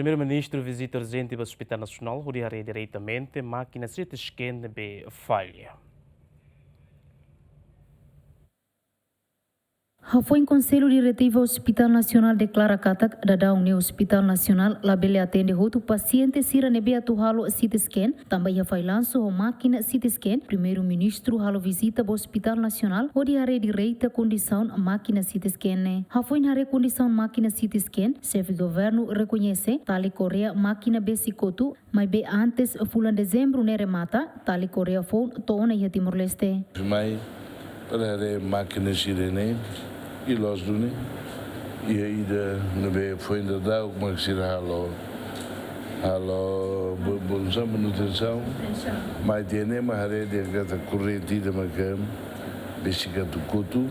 Primeiro-Ministro visita urgente ao Hospital Nacional, rodeará diretamente máquina CT scan de falha. Foi em Conselho Diretivo Hospital Nacional de Clarakatak, da União Hospital Nacional, lá ele atende outro paciente sira nebe atuhalo CT scan, também foi lanço a máquina CT scan. Primeiro-Ministro halo visita ao Hospital Nacional, onde a direita condição máquina CT scan. Foi na condição máquina CT scan, chefe governo reconhece, tali Coreia máquina besicotu, mas be antes fulan dezembro ne remata, tali Coreia foi toona ia Timor-Leste. Mai para a máquina sirene e los dune e ainda não be foi ainda dá o que se halo bolsa manutenção mas tem uma rede que corrente de macam bicicleta cutu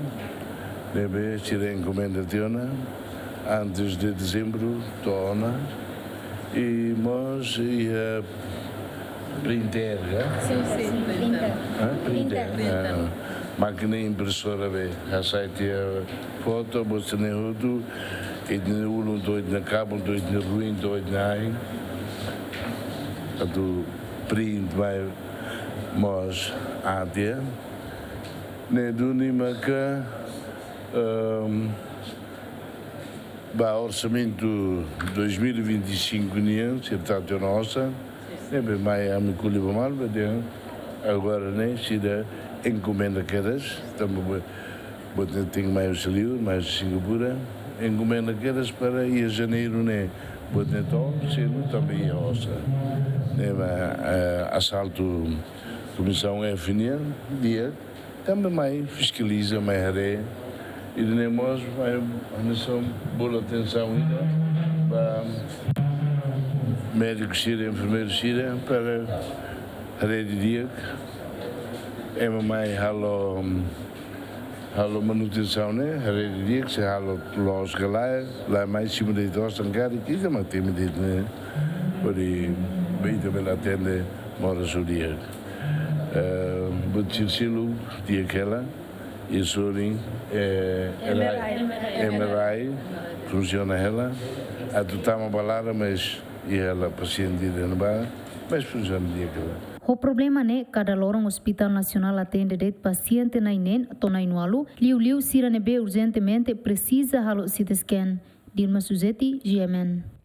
nebe sira encomendação antes de dezembro tona e nós ia printer, printer. Máquina impressora be, a site foto, você nem outro, e de um doido na cabo, doido na ruim, doido na ai, a do print vai, mas a dia, ne do ni maca, ba orçamento 2025 nian, se está a nossa, ne be mai a me culiba mal, agora nem se dá encomenda quedas, também tenho mais auxílio, mais Singapura, encomenda quedas para ir a janeiro, né? Então, sendo também a roça. Assalto comissão FNA, dia, também mais fiscaliza, mais aré, e nem mais, mais boa atenção para médicos sira, enfermeiros sira, para a rede de dia. É mais halo manutenção, né? A rede de que se halo los galais, lá mais cima de nós tancar e que também tem medido, né? Por aí bem também atende moras o dia. But silo dia aquela e sorin MRI funciona ela. A tu tá uma balada mas e ela paciente de neba, mas funciona dia aquela. O problema é que cada lorong Hospital Nacional atende de paciente na inen tonai nualu, liu sira nebe urgentemente precisa halo CT scan. Dilma Suzeti, GMN.